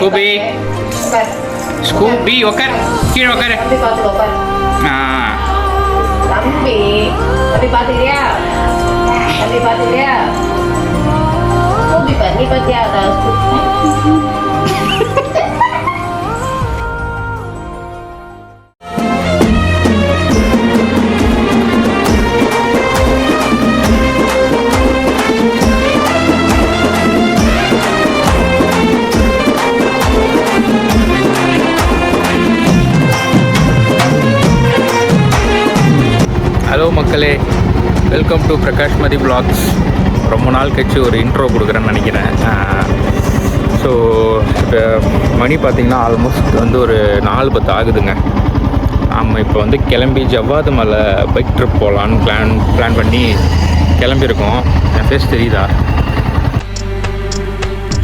Scooby Scooby உக்கார் கீழே உக்காரு. தம்பி தம்பி பாத்துக்கிறியா? தம்பி பாத்துக்கிறியா? ஸ்கூபி பாரு, நீ பாத்தியா? ஹலோ மக்களே, welcome to Prakash Mathi vlogs. ரொம்ப நாள் கழிச்சு ஒரு இன்ட்ரோ கொடுக்குறேன்னு நினைக்கிறேன். ஸோ இப்போ மணி பார்த்திங்கன்னா ஆல்மோஸ்ட் வந்து ஒரு 4:10 ஆகுதுங்க. நம்ம இப்போ வந்து கிளம்பி ஜவ்வாது மலை பைக் ட்ரிப் போகலான்னு பிளான் பண்ணி கிளம்பியிருக்கோம். என் ஃபேஸ் தெரியுதா?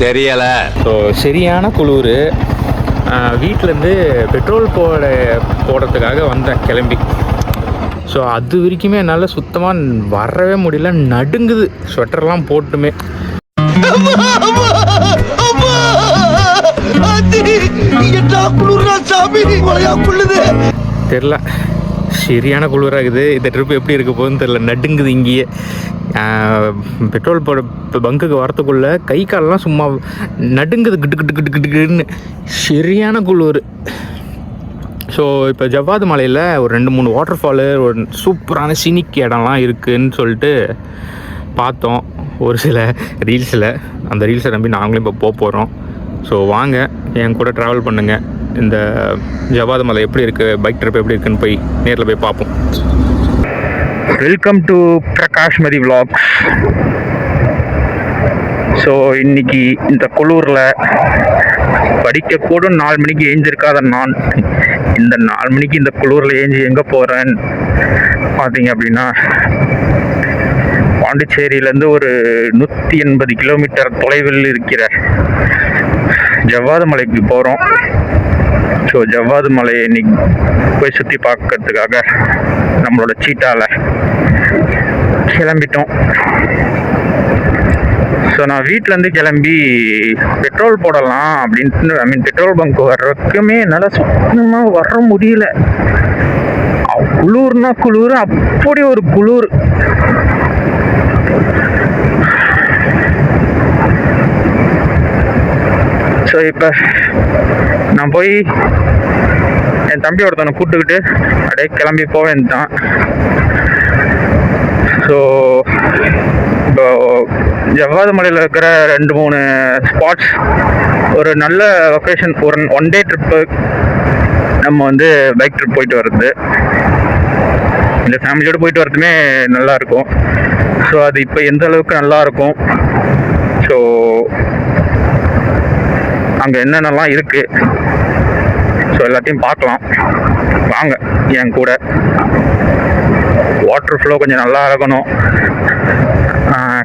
தெரியலை. ஸோ சரியான குளிர். வீட்டிலேருந்து பெட்ரோல் போடுறதுக்காக வந்தேன் கிளம்பி. ஸோ அது வரைக்குமே என்னால் சுத்தமாக வரவே முடியல, நடுங்குது ஸ்வெட்டர்லாம் போட்டுமே. தெரில, சரியான குளிராகுது. இந்த ட்ரிப் எப்படி இருக்க போகுதுன்னு தெரில, நடுங்குது இங்கேயே. பெட்ரோல் போட பங்குக்கு வரத்துக்குள்ளே கை காலெலாம் சும்மா நடுங்குது, கிட்டு கிட்டு கிட்டு கிட்டுன்னு சரியான குளிர். ஸோ இப்போ ஜவ்வாது மலையில் ஒரு 2-3 வாட்டர் ஃபாலு, ஒரு சூப்பரான சினிக் இடம்லாம் இருக்குதுன்னு சொல்லிட்டு பார்த்தோம் ஒரு சில ரீல்ஸில். அந்த ரீல்ஸை நம்பி நாங்களும் இப்போ போகிறோம். ஸோ வாங்க என் கூட ட்ராவல் பண்ணுங்கள். இந்த ஜவ்வாது மலை எப்படி இருக்குது, பைக் ட்ரிப் எப்படி இருக்குன்னு போய் நேரில் போய் பார்ப்போம். Welcome to Prakash Mathi vlogs. So இன்றைக்கி இந்த குளூரில் படிக்கக்கூடும் 4 மணிக்கு ஏஞ்சிருக்காத நான் இந்த 4 மணிக்கு இந்த குளூரில் ஏஞ்சி எங்கே போகிறேன்னு பார்த்தீங்க அப்படின்னா, பாண்டிச்சேரியிலேருந்து ஒரு 180 கிலோமீட்டர் தொலைவில் இருக்கிற ஜவ்வாது மலைக்கு போகிறோம். ஸோ ஜவ்வாது மலையை இன்னைக்கு போய் சுற்றி பார்க்கறதுக்காக நம்மளோட சீட்டாவில் கிளம்பிட்டோம். ஸோ நான் வீட்டிலேருந்து கிளம்பி பெட்ரோல் போடலாம் அப்படின்ட்டு பெட்ரோல் பங்க் வர்றதுக்குமே என்னால் சுத்தமாக வர முடியல. குளிர்னா குளிர், அப்படி ஒரு குளிர். ஸோ இப்போ நான் போய் என் தம்பி ஒருத்தவனை கூப்பிட்டுக்கிட்டு அப்படியே கிளம்பி போவேன் தான். ஸோ இப்போ ஜவ்வாது மலையில் இருக்கிற 2-3 ஸ்பாட்ஸ், ஒரு நல்ல லொக்கேஷன், ஒரு 1 டே ட்ரிப்பு நம்ம வந்து பைக் ட்ரிப் போயிட்டு வர்றது, இல்லை ஃபேமிலியோடு போயிட்டு வரதுமே நல்லாயிருக்கும். ஸோ அது இப்போ எந்த அளவுக்கு நல்லாயிருக்கும், ஸோ அங்கே என்னென்னலாம் இருக்குது, ஸோ எல்லாத்தையும் பார்க்கலாம். வாங்க என் கூட. வாட்டர் ஃப்ளோ கொஞ்சம் நல்லா இருக்கணும்.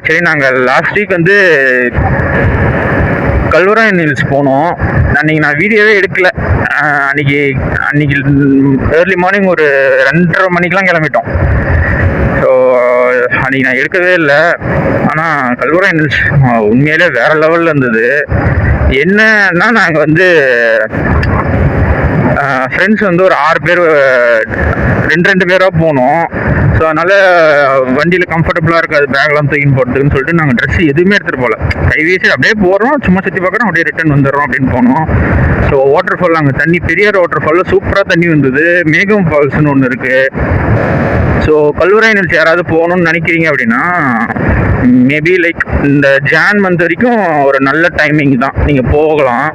சரி, நாங்கள் லாஸ்ட் வீக் வந்து கல்வராயன் ஹில்ஸ் போனோம். அன்றைக்கி நான் வீடியோவே எடுக்கல. அன்றைக்கி ஏர்லி மார்னிங் ஒரு 2:30 மணிக்கெலாம் கிளம்பிட்டோம். ஸோ அன்றைக்கி நான் எடுக்கவே இல்லை. ஆனால் கல்வராயன் ஹில்ஸ் உண்மையிலே வேறு லெவலில் இருந்தது. என்னன்னா நாங்கள் வந்து ஃப்ரெண்ட்ஸ் வந்து ஒரு 6 பேர் 2 பேராக போனோம். ஸோ அதனால் வண்டியில் கம்ஃபர்டபுளாக இருக்காது பேக்லாம் தூக்கின்னு போகிறதுக்குன்னு சொல்லிட்டு நாங்கள் ட்ரெஸ் எதுவுமே எடுத்துகிட்டு போகல. கைவீசி அப்படியே போகிறோம், சும்மா சுற்றி பார்க்குறோம், அப்படியே ரிட்டர்ன் வந்துடுறோம் அப்படின்னு போனோம். ஸோ வாட்டர் ஃபால், அங்கே தண்ணி, பெரியார் வாட்டர் ஃபாலில் சூப்பராக தண்ணி வந்தது. மேகம் ஃபால்ஸ்னு ஒன்று இருக்குது. ஸோ கல்வராயன் ஹில்ஸ் யாராவது போகணுன்னு நினைக்கிறீங்க அப்படின்னா மேபி லைக் இந்த ஜான் மந்த் வரைக்கும் ஒரு நல்ல டைமிங் தான், நீங்கள் போகலாம்.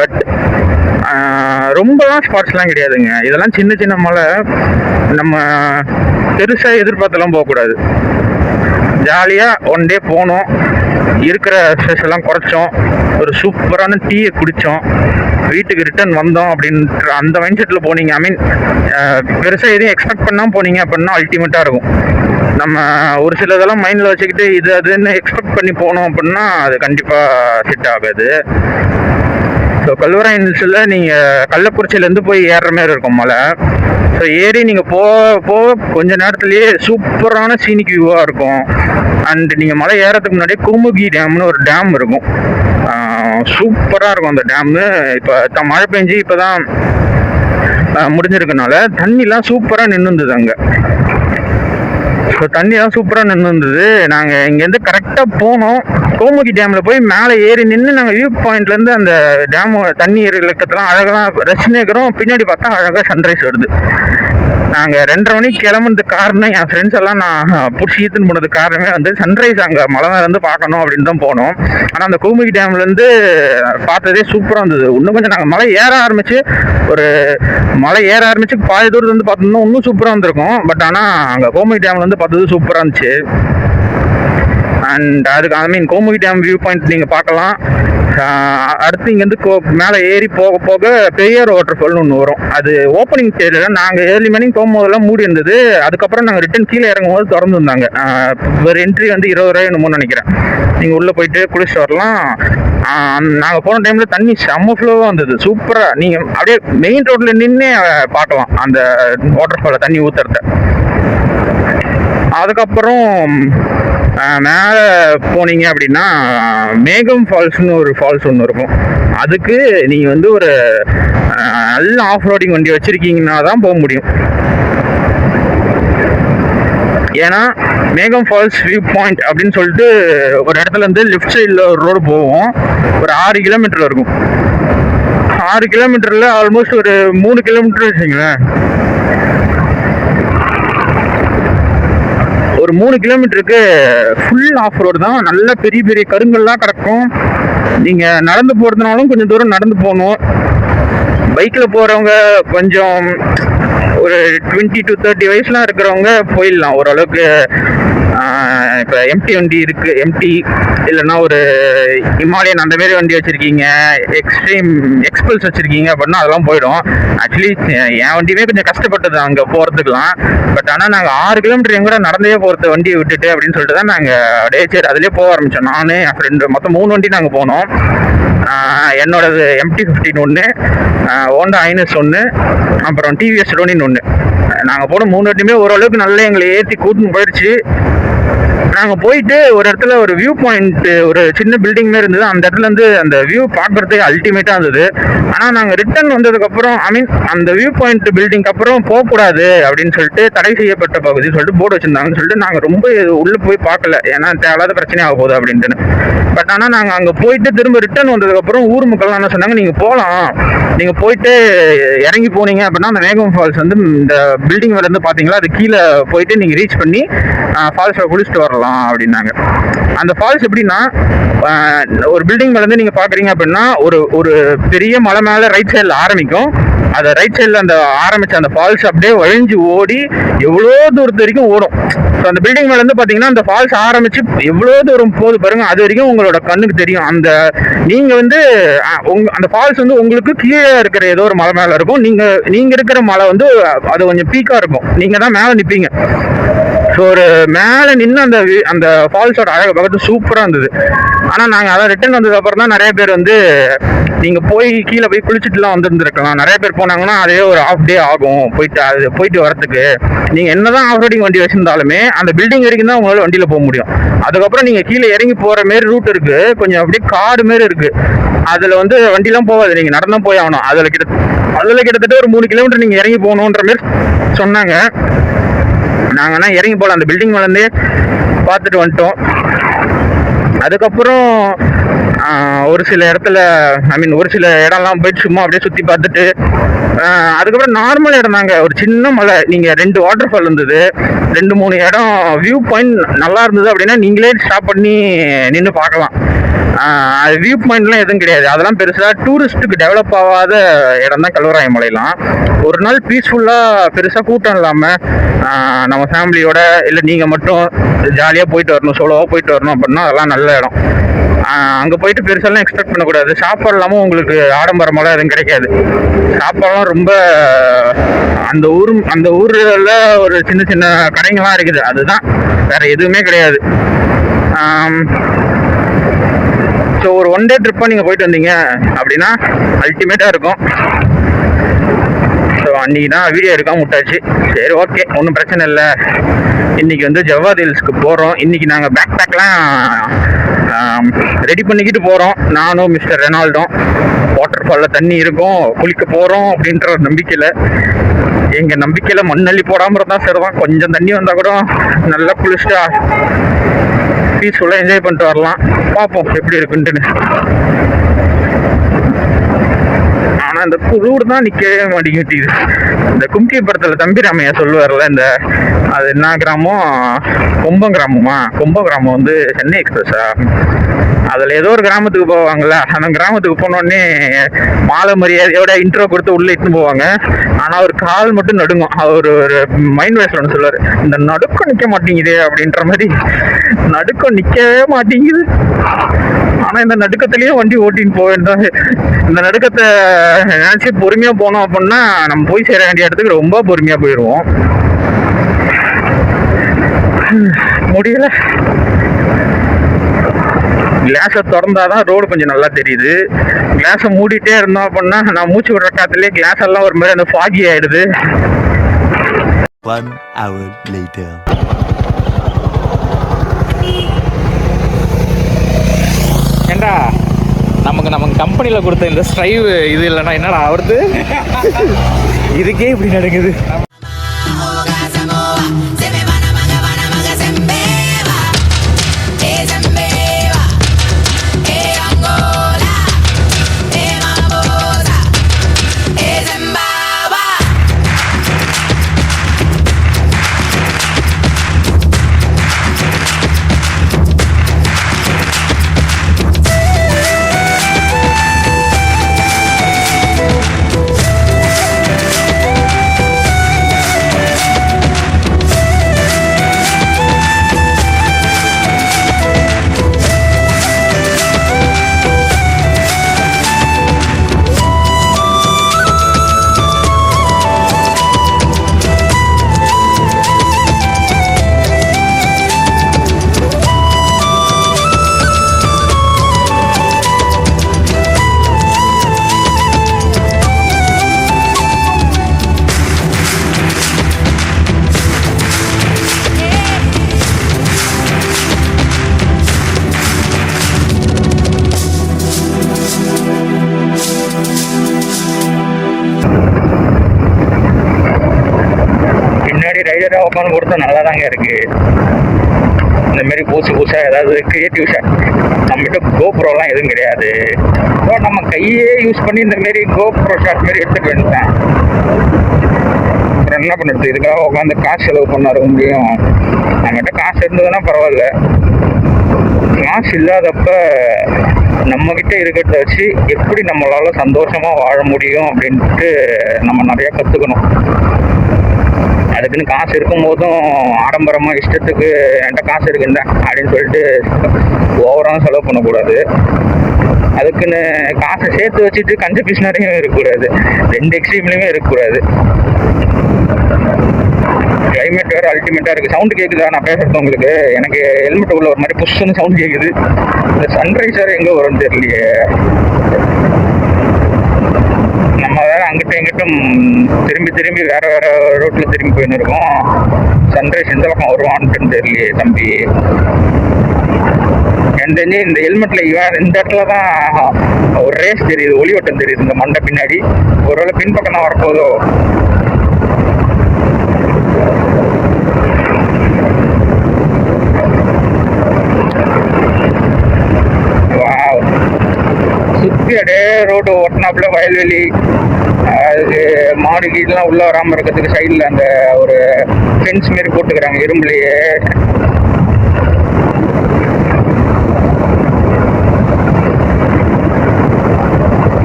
பட் ரொம்பலாம் ஸ்பாட்ஸ்லாம் கிடையாதுங்க. இதெல்லாம் சின்ன சின்ன மலை, நம்ம பெருசாக எதிர்பார்த்தெல்லாம் போகக்கூடாது. ஜாலியாக 1 டே போனோம், இருக்கிற ஸ்ட்ரெஸ் எல்லாம் குறைச்சோம், ஒரு சூப்பரான டீயை குடித்தோம், வீட்டுக்கு ரிட்டர்ன் வந்தோம் அப்படின்ற அந்த மைண்ட் செட்டில் போனீங்க. ஐ மீன் பெருசாக எதையும் எக்ஸ்பெக்ட் பண்ணாமல் போனீங்க அப்படின்னா அல்டிமேட்டாக இருக்கும். நம்ம ஒரு சில இதெல்லாம் மைண்டில் வச்சுக்கிட்டு இது அதுன்னு எக்ஸ்பெக்ட் பண்ணி போனோம் அப்படின்னா அது கண்டிப்பாக செட் ஆகாது. ஸோ கல்வராயன் ஹில்ஸில் நீங்கள் கள்ளக்குறிச்சியிலேருந்து போய் ஏறுற மாதிரி இருக்கும் மலை. ஸோ ஏறி நீங்கள் போக கொஞ்ச நேரத்துலேயே சூப்பரான சீனிக் வியூவாக இருக்கும். அண்ட் நீங்கள் மலை ஏறதுக்கு முன்னாடியே குமுகி டேம்னு ஒரு டேம் இருக்கும். சூப்பராக இருக்கும் அந்த டேமு. இப்போ மழை பெஞ்சு இப்போ தான் முடிஞ்சிருக்கனால தண்ணிலாம் சூப்பராக நின்று இருந்தது அங்கே. ஸோ தண்ணிலாம் சூப்பராக நின்று இருந்தது. நாங்கள் இங்கேருந்து கரெக்டாக போனோம். கோமுகி டேமில் போய் மேலே ஏறி நின்று நாங்கள் வியூ பாயிண்ட்லேருந்து அந்த டேம் தண்ணி இலக்கத்தெல்லாம் அழகாக ரசிச்சுன்னு இருக்கிறோம். பின்னாடி பார்த்தா அழகாக சன்ரைஸ் வருது. நாங்கள் 2:30 மணிக்கு கிளம்புனது காரணம், என் ஃப்ரெண்ட்ஸ் எல்லாம் நான் பிடிச்சி ஈத்துன்னு போனது காரணமே வந்து சன்ரைஸ் அங்கே மலை மேலேருந்து பார்க்கணும் அப்படின்னு தான் போனோம். ஆனால் அந்த கோமுகி டேம்லேருந்து பார்த்ததே சூப்பராக இருந்தது. இன்னும் கொஞ்சம் நாங்கள் மலை ஏற ஆரம்பிச்சு பாதி தூரத்து வந்து பார்த்தோம்னா இன்னும் சூப்பராக இருந்திருக்கும். பட் ஆனால் அங்கே கோமுகி டேம்லேருந்து பார்த்தது சூப்பராக இருந்துச்சு. அண்ட் அதுக்கு கோமுகி டேம் வியூ பாயிண்ட் நீங்கள் பார்க்கலாம். அடுத்து இங்கேருந்து மேலே ஏறி போக போக பெரியார் வாட்டர் ஃபால்னு ஒன்று வரும். அது ஓப்பனிங் ஸ்டேஜில் நாங்கள் ஏர்லி மார்னிங் போகும்போதெல்லாம் மூடி இருந்தது. அதுக்கப்புறம் நாங்கள் ரிட்டன் கீழே இறங்கும் போது திறந்து இருந்தாங்க. ஒரு என்ட்ரி வந்து 20 ரூபாய் என்னமோ நினைக்கிறேன். நீங்கள் உள்ளே போயிட்டு குளிச்சுட்டு வரலாம். நாங்கள் போன டைமில் தண்ணி செம்ம ஃப்ளோவாக வந்தது. சூப்பராக நீங்கள் அப்படியே மெயின் ரோட்டில் நின்று பார்க்கலாம் அந்த வாட்டர் ஃபாலை தண்ணி ஊற்றுறத. அதுக்கப்புறம் மேலே போனீங்க அப்படின்னா மேகம் ஃபால்ஸ்னு ஒரு ஃபால்ஸ் ஒன்று இருக்கும். அதுக்கு நீங்கள் வந்து ஒரு நல்ல ஆஃப் ரோடிங் வண்டி வச்சுருக்கீங்கன்னா தான் போக முடியும். ஏன்னா மேகம் ஃபால்ஸ் வியூ பாயிண்ட் அப்படின்னு சொல்லிட்டு ஒரு இடத்துல இருந்து லெஃப்ட் சைடில் ஒரு ரோடு போவோம். ஒரு 6 கிலோமீட்டர் இருக்கும். 6 கிலோமீட்டரில் ஆல்மோஸ்ட் ஒரு 3 கிலோமீட்டர் வச்சுங்களேன். ஒரு 3 கிலோமீட்டருக்கு ஃபுல் ஆஃப் ரோடு தான். நல்ல பெரிய பெரிய கருங்கல்லாம் கிடக்கும். நீங்கள் நடந்து போகிறதுனாலும் கொஞ்சம் தூரம் நடந்து போகணும். பைக்கில் போகிறவங்க கொஞ்சம் ஒரு 20 to 30 வயசுலாம் இருக்கிறவங்க போயிடலாம் ஓரளவுக்கு. இப்போ எம்டி வண்டி இருக்குது, எம்டி இல்லைன்னா ஒரு இமாலயன் அந்த மாரி வண்டி வச்சுருக்கீங்க, எக்ஸ்ட்ரீம் எக்ஸ்பல்ஸ் வச்சுருக்கீங்க அப்படின்னா அதெல்லாம் போயிடும். ஆக்சுவலி என் வண்டியுமே கொஞ்சம் கஷ்டப்பட்டது அங்கே போகிறதுக்கெலாம். பட் ஆனால் நாங்கள் 6 கிலோமீட்டர் எங்கூட நடந்தே போகிறது வண்டியை விட்டுட்டு அப்படின்னு சொல்லிட்டு தான் நாங்கள் அப்படியே சரி அதிலே போக ஆரம்பித்தோம். நான் என் ஃப்ரெண்டு மொத்தம் 3 வண்டி நாங்கள் போனோம். என்னோடது MT-15 ஒன்று, ஹோண்டா ஐனஸ் ஒன்று, அப்புறம் டிவிஎஸ் ரோனின் ஒன்று. நாங்கள் போன 3 வண்டியுமே ஓரளவுக்கு நல்லா எங்களை ஏற்றி கூட்டின்னு போயிடுச்சு. நாங்கள் போயிட்டு ஒரு இடத்துல ஒரு வியூ பாயிண்ட், ஒரு சின்ன பில்டிங் மாதிரி இருந்தது. அந்த இடத்துல இருந்து அந்த வியூ பார்க்கறதுக்கு அல்டிமேட்டாக இருந்தது. ஆனால் நாங்கள் ரிட்டர்ன் வந்ததுக்கப்புறம் அந்த வியூ பாயிண்ட் பில்டிங்க்கு அப்புறம் போகக்கூடாது அப்படின்னு சொல்லிட்டு தடை செய்யப்பட்ட பகுதி சொல்லிட்டு போர்டு வச்சுருந்தாங்கன்னு சொல்லிட்டு நாங்கள் ரொம்ப உள்ளே போய் பார்க்கல. ஏன்னா தேவையில்லாத பிரச்சனை ஆக போகுது அப்படின்ட்டு. பட் ஆனால் நாங்கள் அங்கே போயிட்டு திரும்ப ரிட்டர்ன் வந்ததுக்கப்புறம் ஊர் மக்கள்லாம் என்ன சொன்னாங்க, நீங்கள் போகலாம், நீங்கள் போயிட்டு இறங்கி போனீங்க அப்படின்னா அந்த மேகம் ஃபால்ஸ் வந்து இந்த பில்டிங் மேலேருந்து பார்த்தீங்களா, அது கீழே போயிட்டு நீங்கள் ரீச் பண்ணி ஃபால்ஸில் குளிச்சுட்டு வரலாம் அப்படின்னாங்க. அந்த ஃபால்ஸ் எப்படின்னா, ஒரு பில்டிங் மேலேருந்து நீங்கள் பார்க்குறீங்க அப்படின்னா ஒரு பெரிய மலை மேலே ரைட் சைடில் ஆரம்பிக்கும். அதை ரைட் சைடில் அந்த ஆரம்பிச்ச அந்த ஃபால்ஸ் அப்படியே வழிஞ்சு ஓடி எவ்வளோ தூரத்து வரைக்கும் ஓடும். ஸோ அந்த பில்டிங் மேலேருந்து பார்த்தீங்கன்னா அந்த ஃபால்ஸ் ஆரம்பிச்சு எவ்வளோ தூரம் போகுது பாருங்க, அது வரைக்கும் உங்களோட கண்ணுக்கு தெரியும். நீங்கள் வந்து அந்த ஃபால்ஸ் வந்து உங்களுக்கு கீழே இருக்கிற ஏதோ ஒரு மலை மேலே இருக்கும். நீங்கள் இருக்கிற மலை வந்து அது கொஞ்சம் பீக்காக இருக்கும். நீங்கள் தான் மேலே நிற்பீங்க. ஸோ ஒரு மேலே நின்று அந்த ஃபால்ஸோட அழகை பார்க்கறது சூப்பராக இருந்தது. ஆனால் நாங்கள் அதை ரிட்டர்ன் வந்ததுக்கப்புறம் தான் நிறைய பேர் வந்து நீங்கள் கீழே போய் குளிச்சுட்டுலாம் வந்துருந்துருக்கலாம். நிறைய பேர் போனாங்கன்னா அதே ஒரு ½ டே ஆகும் போயிட்டு வரத்துக்கு. நீங்கள் என்ன தான் ஆஃப் ரோடிங் வண்டி வச்சுருந்தாலுமே அந்த பில்டிங் வரைக்கும் தான் உங்களால் வண்டியில் போக முடியும். அதுக்கப்புறம் நீங்கள் கீழே இறங்கி போகிற மாரி ரூட் இருக்குது, கொஞ்சம் அப்படியே காடு மாரி இருக்குது. அதில் வந்து வண்டிலாம் போகாது, நீங்கள் நடந்தான் போய் ஆகணும். அதில் கிட்டத்தட்ட ஒரு 3 கிலோமீட்டர் நீங்கள் இறங்கி போகணுன்ற மாரி சொன்னாங்க. நாங்கன்னா இறங்கி போகலாம், அந்த பில்டிங் மேலேருந்தே பார்த்துட்டு வந்துட்டோம். அதுக்கப்புறம் ஒரு சில இடத்துல ஒரு சில இடம்லாம் போயிட்டு சும்மா அப்படியே சுற்றி பார்த்துட்டு அதுக்கப்புறம் நார்மல் இடம் தாங்க. ஒரு சின்ன மலை, நீங்கள் 2 வாட்டர் ஃபால் இருந்தது, 2-3 இடம் வியூ பாயிண்ட் நல்லா இருந்தது அப்படின்னா நீங்களே ஸ்டாப் பண்ணி நின்று பார்க்கலாம். அது வியூ பாயிண்ட்லாம் எதுவும் கிடையாது. அதெல்லாம் பெருசாக டூரிஸ்ட்டுக்கு டெவலப் ஆகாத இடம் தான் கல்வராய மலையெல்லாம். ஒரு நாள் பீஸ்ஃபுல்லாக பெருசாக கூட்டம் இல்லாமல் நம்ம ஃபேமிலியோட இல்லை நீங்கள் மட்டும் ஜாலியாக போயிட்டு வரணும், சோலோவாக போயிட்டு வரணும் அப்படின்னா அதெல்லாம் நல்ல இடம். அங்கே போயிட்டு பெருசாலாம் எக்ஸ்பெக்ட் பண்ணக்கூடாது. சாப்பாடு இல்லாமல் உங்களுக்கு ஆடம்பரமெல்லாம் எதுவும் கிடைக்காது. சாப்பாடுலாம் ரொம்ப அந்த ஊரில் ஒரு சின்ன சின்ன கடைங்கள்லாம் இருக்குது, அதுதான், வேற எதுவுமே கிடையாது. ஸோ ஒரு 1 டே ட்ரிப்பாக நீங்கள் போயிட்டு வந்தீங்க அப்படின்னா அல்டிமேட்டாக இருக்கும். ஸோ அன்றைக்கி தான் வீடியோ எடுக்காம விட்டாச்சு. சரி ஓகே, ஒன்றும் பிரச்சனை இல்லை. இன்றைக்கி வந்து ஜவ்வாது ஹில்ஸ்க்கு போகிறோம். இன்றைக்கி நாங்கள் பேக் பேக்லாம் ரெடி பண்ணிக்கிட்டு போகிறோம். நானும் மிஸ்டர் ரெனால்டும் வாட்டர் ஃபாலில் தண்ணி இருக்கும், குளிக்க போகிறோம் அப்படின்ற ஒரு நம்பிக்கையில். எங்கள் நம்பிக்கையில் மண்ணள்ளி போடாமல் இருந்தால் சரிதான். கொஞ்சம் தண்ணி வந்தால் கூட நல்லா குளிச்சுட்டா பீஸ்ஃபுல்லாக என்ஜாய் பண்ணிட்டு வரலாம். பார்ப்போம் எப்படி இருக்குன்ட்டுன்னு. ஆனால் இந்த குளிர் தான் நிற்கவே மாட்டேங்குது. இந்த கும்கி படத்தில் தம்பிராமையா சொல்லுவார்ல, இந்த அது என்ன கிராமம், கும்பம் கிராமமா, கும்பம் கிராமம் வந்து சென்னை எக்ஸ்பிரஸா, அதில் ஏதோ ஒரு கிராமத்துக்கு போவாங்கள்ல, அந்த கிராமத்துக்கு போனோடனே மாலை மரியாதையோட இன்ட்ரோ கொடுத்து உள்ளே இட்டுன்னு போவாங்க. ஆனால் ஒரு கால் மட்டும் நடுங்கும். அவர் ஒரு மைண்ட் வாய்ஸில் ஒன்று சொல்லுவார், இந்த நடுக்கம் நிற்க மாட்டேங்குது அப்படின்ற மாதிரி. நடுக்கம் நிற்கவே மாட்டேங்குது. ஆனால் இந்த நடுக்கத்துலேயும் வண்டி ஓட்டின்னு போக வேண்டாம். இந்த நடுக்கத்தை நினச்சி பொறுமையாக போனோம் அப்படின்னா நம்ம போய் சேர வேண்டிய இடத்துக்கு ரொம்ப பொறுமையாக போயிடுவோம். முடியல. கிளாஸை திறந்தாதான் ரோடு கொஞ்சம் நல்லா தெரியுது. கிளாஸை மூடிட்டே இருந்தோம் அப்படின்னா நான் மூச்சு விடுற காத்துலேயே கிளாஸ் எல்லாம் ஒரு மாதிரி அந்த ஃபாகி ஆயிடுது. 1 hour later. ஏண்டா நமக்கு கம்பெனியில் கொடுத்த இந்த ஸ்ட்ரைவ் இது இல்லைன்னா என்னடா ஆகுது? இதுக்கே இப்படி நடக்குது. ரைடராக உட்காந்து கொடுத்தா நல்லா தாங்க இருக்கு. இந்த மாதிரி புதுசாக ஏதாவது கிரியேட்டிவ் ஷாட். நம்மகிட்ட கோப்ரோலாம் எதுவும் கிடையாது. ஸோ நம்ம கையே யூஸ் பண்ணி இந்த மாரி கோப்ரோ ஷாட் மாரி எடுத்துக்க வேண்டியேன். அப்புறம் என்ன பண்ணுறது, இதுக்காக உட்காந்து காசு செலவு பண்ண இருக்க முடியும். நம்மகிட்ட காசு இருந்ததுன்னா பரவாயில்ல. காசு இல்லாதப்ப நம்மக்கிட்ட இருக்கிறத வச்சு எப்படி நம்மளால சந்தோஷமாக வாழ முடியும் அப்படின்ட்டு நம்ம நிறையா கற்றுக்கணும். அதுக்குன்னு காசு இருக்கும் போதும் ஆடம்பரமாக இஷ்டத்துக்கு என்கிட்ட காசு இருக்குண்டா அப்படின்னு சொல்லிட்டு ஓவராக செலவு பண்ணக்கூடாது. அதுக்குன்னு காசை சேர்த்து வச்சுட்டு கஞ்ச பிஸ்னரையும் இருக்கக்கூடாது. ரெண்டு எக்ஸ்ட்ரீம்லையுமே இருக்கக்கூடாது. கிளைமேட் வேறு அல்டிமேட்டாக இருக்குது. சவுண்டு கேட்குதா நான் பேசுறது உங்களுக்கு? எனக்கு ஹெல்மெட் உள்ள ஒரு மாதிரி புஷ்ஷுன்னு சவுண்ட் கேட்குது. இந்த சன்ரைஸ் வேறு எங்கே வரும்னு தெரியலையே. நம்ம வேற அங்கிட்ட எங்கிட்டும் திரும்பி வேற ரோட்டில் திரும்பி போயின்னு இருக்கோம். சன்ரைஸ் எந்த பக்கம் வருவான்ட்டுன்னு தெரியலையே தம்பி. எந்த இந்த ஹெல்மெட்ல இந்த இடத்துல தான் ஒரு ரேஸ் தெரியுது, ஒளி ஓட்டம் தெரியுது இந்த மண்டை பின்னாடி. ஒருவேளை பின்பக்கம் தான் வரப்போதோ. சுற்றி அப்படியே ரோடு ஓட்டினாப்புல வயல்வெளி, அதுக்கு மாடு கீழெலாம் உள்ளே வராமல் இருக்கிறதுக்கு சைடில் அந்த ஒரு ஃபென்ஸ் மாரி போட்டுக்கிறாங்க இரும்புலையே.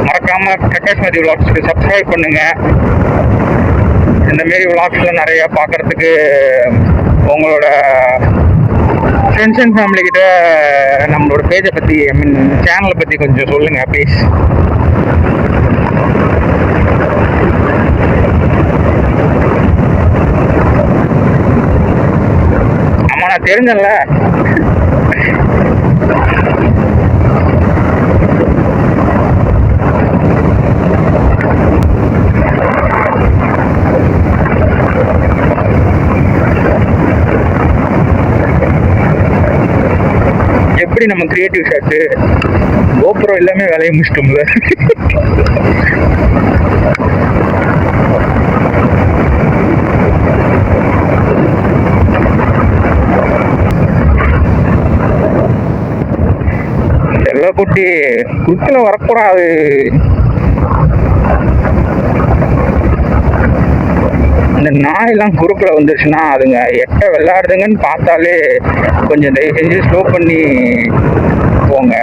மறக்காம பிரகாஷ்மதி விளாக்ஸ்க்கு சப்ஸ்கிரைப் பண்ணுங்க. இந்தமாரி விளாக்ஸ்லாம் நிறையா பார்க்குறதுக்கு உங்களோட ஃப்ரெண்ட்ஸ் அண்ட் ஃபேமிலி கிட்ட நம்மளோட பேஜை பற்றி, ஐ மீன் சேனலை பற்றி கொஞ்சம் சொல்லுங்கள் ப்ளீஸ். ஆமாம், நான் தெரிஞ்சல. எப்படி நம்ம கிரியேட்டிவ் ஷாட்டு கோப்ரோ எல்லாமே வேலையை முடிச்சிட்டோம்ல. குட்டி குறுக்கில் வரக்கூடாது. இந்த நாயெல்லாம் குறுக்கில் வந்துருச்சுன்னா அதுங்க எட்ட விளையாடுதுங்கன்னு பார்த்தாலே கொஞ்சம் தயவு செஞ்சு ஸ்லோ பண்ணி போங்க.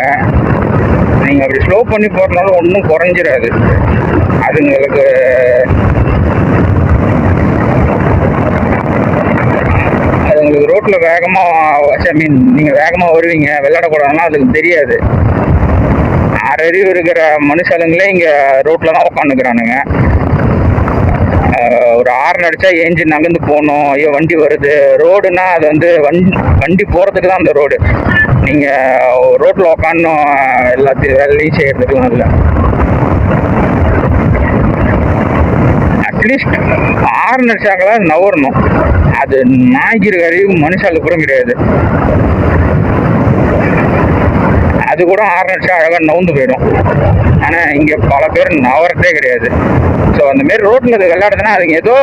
நீங்கள் அப்படி ஸ்லோ பண்ணி போகிறதுனால ஒன்றும் குறைஞ்சிடாது. அதுங்களுக்கு ரோட்டில் வேகமாக ஐ மீன் நீங்கள் வேகமாக வருவீங்க விளையாடக்கூடாதுன்னா அதுக்கு தெரியாது. அறிவு இருக்கிற மனுஷாளுங்களே இங்கே ரோட்டில் தான் உட்காந்துக்கிறானுங்க. ஒரு ஹார்ன் அடித்தா ஏஞ்சி நகர்ந்து போகணும். ஐயோ வண்டி வருது. ரோடுனா அது வந்து வண்டி போகிறதுக்கு தான் அந்த ரோடு. நீங்கள் ரோட்டில் உட்காந்தும் எல்லாத்தையும் வேலையும் செய்கிறதுக்குலாம் இல்லை. அட்லீஸ்ட் ஹார்ன் அடிச்சாங்களா நவரணும். அது நாய்க்கிற அறிவு மனுஷாளுக்கு கூட கிடையாது. அது கூட ஹார்ன் அடிச்சா அழகாக நவுந்து போயிடும். ஆனால் இங்கே பல பேர் நவரத்தே கிடையாது. ஸோ அந்த மாரி ரோட்டில் அது விளையாடுதுன்னா அதுங்க ஏதோ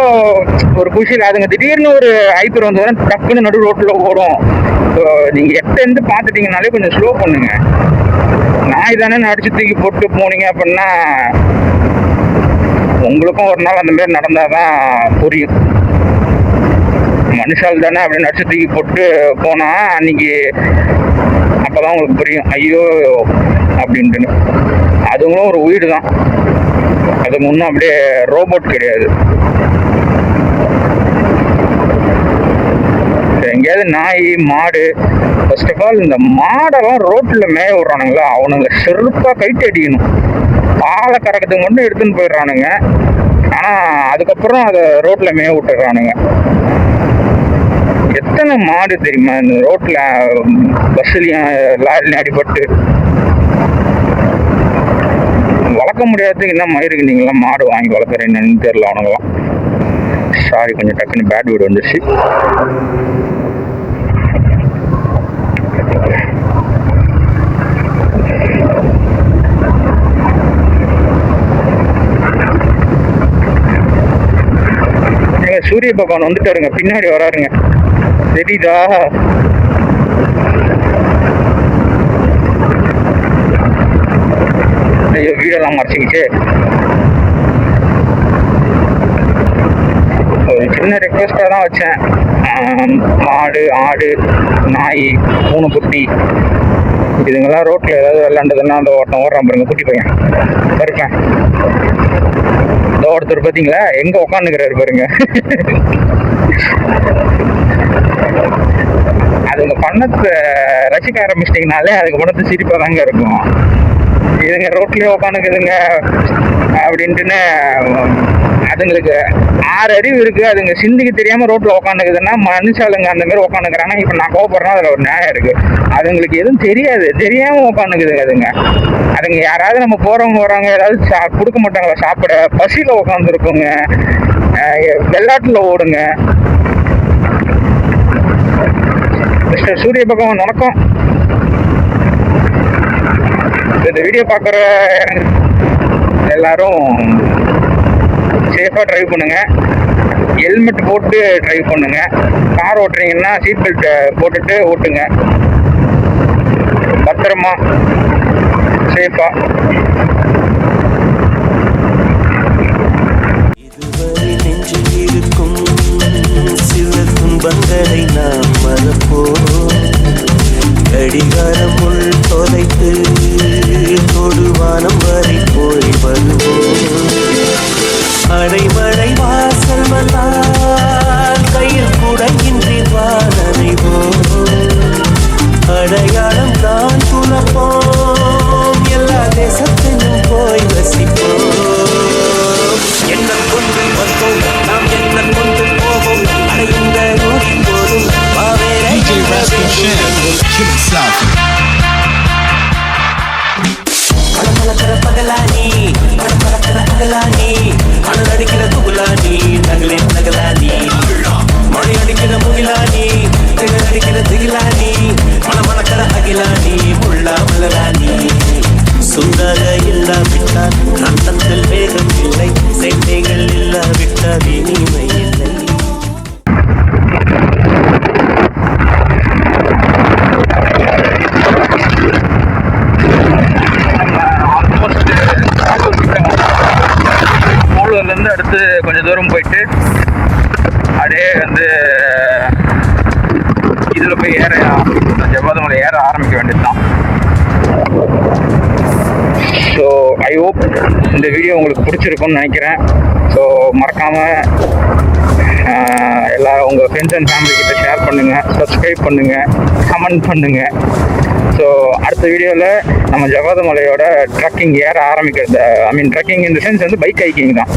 ஒரு குஷியில் அதுங்க திடீர்னு ஒரு ஐப்பர் வந்ததுன்னா டக்குன்னு நடு ரோட்டில் ஓடும். ஸோ நீங்கள் எட்டேருந்து பார்த்துட்டிங்கனாலே கொஞ்சம் ஸ்லோ பண்ணுங்க. நாய் தானே அடிச்சு தூக்கி போட்டு போனீங்க அப்படின்னா உங்களுக்கும் ஒரு நாள் அந்த மாரி நடந்தால் தான் புரியும். மனுஷால் தானே அப்படின்னு அடிச்சு தூக்கி போட்டு போனால் அன்னைக்கு அப்போ தான் உங்களுக்கு புரியும் ஐயோ அப்படின்ட்டுன்னு. அதுங்களும் ஒரு உயிர் தான். அது முன்னும் அப்படியே ரோபோட் கிடையாது. எங்கேயாவது நாய் மாடு ஃபர்ஸ்ட் ஆஃப் ஆல் இந்த மாடெல்லாம் ரோட்டில் மேய விட்றானுங்களா அவனுங்க செருப்பாக கைட்டு அடிக்கணும். பாலை கறக்கிறதுக்கு மட்டும் எடுத்துன்னு போயிடுறானுங்க. ஆனால் அதுக்கப்புறம் அதை ரோட்டில் மேய விட்டுறானுங்க. எத்தனை மாடு தெரியுமா இந்த ரோட்டில் பஸ்ஸுலையும் லாரிலையும் அடிபட்டு வளர்க்க முடியாததுக்கு என்ன மயிருக்கு நீங்களாம் மாடு வாங்கி வளர்க்குறீங்கன்னு தெரியல அவனுங்களாம். சாரி கொஞ்சம் டக்குன்னு பேட் வீடு வந்துச்சு. சூரிய பகவான் வந்துட்டாருங்க, பின்னாடி வராருங்க, தெரியுதா? ஐயோ வீடெல்லாம் மறைச்சிக்கிச்சு. ஒரு சின்ன ரெக்வஸ்டாக தான் வச்சேன். மாடு ஆடு நாய் பூனைக்குட்டி இதுங்கெல்லாம் ரோட்டில் ஏதாவது விளாண்டதுன்னா அந்த ஓடுறான் பாருங்க குட்டி பையன் இருப்பேன். இந்த ஒருத்தர் பார்த்தீங்களா எங்கே உட்காந்துக்கிறாரு பாருங்க. அதுங்க பண்ணத்தை ரசிக்க ஆரம்பிச்சிட்டிங்கனாலே அதுக்கு பண்ணத்து சிரிப்பாக தாங்க இருக்கும். இதுங்க ரோட்லேயே உட்காந்துக்குதுங்க அப்படின்ட்டுன்னு அதுங்களுக்கு 6 அறிவு இருக்குது. அதுங்க சிந்திக்கு தெரியாமல் ரோட்டில் உட்காந்துக்குதுன்னா மனுஷாளுங்க அந்த மாதிரி உட்காந்துக்கிறாங்க. இப்போ நான் கோவப்படுறேன்னா அதில் ஒரு நியாயம் இருக்குது. அதுங்களுக்கு எதுவும் தெரியாது, தெரியாமல் உட்காந்துக்குதுங்க அதுங்க யாராவது நம்ம போகிறவங்க ஏதாவது கொடுக்க மாட்டாங்களா சாப்பிட, பசியில் உட்காந்துருக்குங்க, வெள்ளாட்டில் ஓடுங்க. மிஸ்டர் சூரிய பகவான் வணக்கம். இந்த வீடியோ பார்க்குற எல்லாரும் சேஃபாக ட்ரைவ் பண்ணுங்க, ஹெல்மெட் போட்டு ட்ரைவ் பண்ணுங்க. கார் ஓட்டுறீங்கன்னா சீட் பெல்ட் போட்டுட்டு ஓட்டுங்க, பத்திரமா சேஃபா. இதுவரை நெஞ்சில் இருக்கும் சில துன்பங்களை நாம் மறப்போம். கடிகாரம் உள் தொலைத்து தொடுவானம் வரை போய் வருவோம். அடைமழை வாசல் வந்தால் கையில் குடையின்றி வானறிவோம். அடையாளம் தான் துலப்போம் எல்லா தேசத்திலும் அடுத்து கொஞ்சம் தூரம் போயிட்டு அப்படியே வந்து இதில் போய் ஏற ஜவ்வாது மலை ஏற ஆரம்பிக்க வேண்டியது தான். ஸோ ஐ ஹோப் இந்த வீடியோ உங்களுக்கு பிடிச்சிருக்கும்னு நினைக்கிறேன். ஸோ மறக்காமல் எல்லாரும் உங்கள் ஃப்ரெண்ட்ஸ் அண்ட் ஃபேமிலி கிட்ட ஷேர் பண்ணுங்கள், சப்ஸ்கிரைப் பண்ணுங்கள், கமெண்ட் பண்ணுங்கள். ஸோ அடுத்த வீடியோவில் நம்ம ஜவ்வாது மலையோட ட்ரக்கிங் ஏற ஆரம்பிக்கிறது, ட்ரக்கிங் இந்த சென்ஸ் வந்து பைக் ஹைக்கிங் தான்.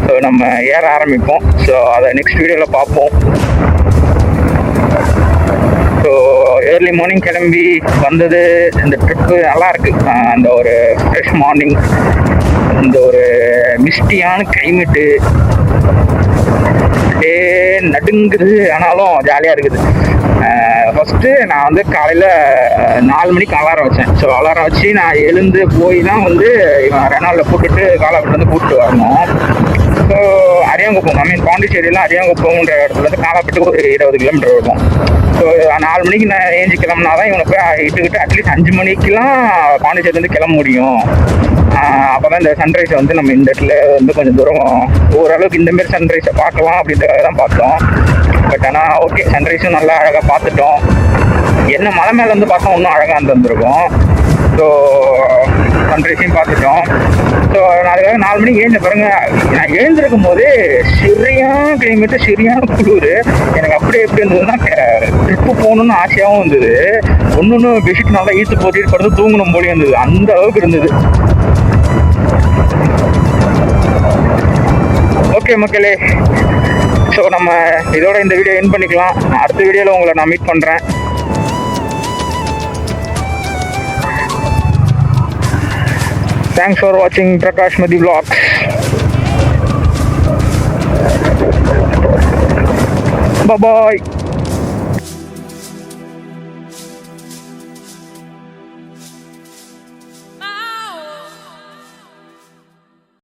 ஸோ நம்ம ஏற ஆரம்பிப்போம். ஸோ அதை நெக்ஸ்ட் வீடியோவில் பார்ப்போம். ஸோ ஏர்லி மார்னிங் கிளம்பி வந்தது இந்த ட்ரிப்பு நல்லாயிருக்கு. அந்த ஒரு ஃப்ரெஷ் மார்னிங், இந்த ஒரு மிஸ்டியான கிளைமேட்டு அப்படியே நடுங்குது, ஆனாலும் ஜாலியாக இருக்குது. ஃபஸ்ட்டு நான் வந்து காலையில் 4 மணிக்கு அலாரம் வச்சேன். ஸோ அலாரம் வச்சு நான் எழுந்து போய் தான் வந்து இவன் ரெனாலில் போட்டுட்டு காலாப்பட்டு கூப்பிட்டு வரணும். ஸோ அரியாங்குப்பம் பாண்டிச்சேரியில் அரியாங்குப்பம்ன்ற இடத்துலேருந்து காலாப்பட்டு ஒரு 20 கிலோமீட்டர் இருக்கும். ஸோ 4 மணிக்கு நான் ஏஞ்சி கிளம்புனா தான் இவனை போய் இட்டுக்கிட்டு அட்லீஸ்ட் 5 மணிக்கெலாம் பாண்டிச்சேரிலேருந்து கிளம்ப முடியும். அப்போ தான் இந்த சன்ரைஸை வந்து நம்ம இந்த இடத்துல வந்து கொஞ்சம் தூரம் ஓரளவுக்கு இந்தமாரி சன்ரைஸை பார்க்கலாம் அப்படின்றத தான் பார்த்தோம். பட் ஆனால் ஓகே, சன்ரைஸும் நல்லா அழகாக பார்த்துட்டோம். என்ன மலை மேலே வந்து பார்த்தா இன்னும் அழகாக இருந்திருக்கும். ஸோ சன்ரைஸையும் பார்த்துட்டோம். ஸோ அதுக்காக 4 மணிக்கு எழுந்த பாருங்க, நான் எழுந்திருக்கும் போதே சரியான கிளைமேட்டு, சரியான குளிர். எனக்கு அப்படியே எப்படி இருந்ததுன்னா ட்ரிப்பு போகணுன்னு ஆசையாகவும் இருந்தது. ஒன்று பெட்ஷீட் நல்லா ஈத்து போட்டிட்டு படுத்து தூங்கணும் போலே இருந்தது, அந்த அளவுக்கு இருந்தது. ஓகே மக்களே, ஸோ நம்ம இதோட இந்த வீடியோ எண்ட் பண்ணிக்கலாம். அடுத்த வீடியோவில் உங்களை நான் மீட் பண்ணுறேன். Thanks for watching Prakash Madi Vlogs. Bye bye.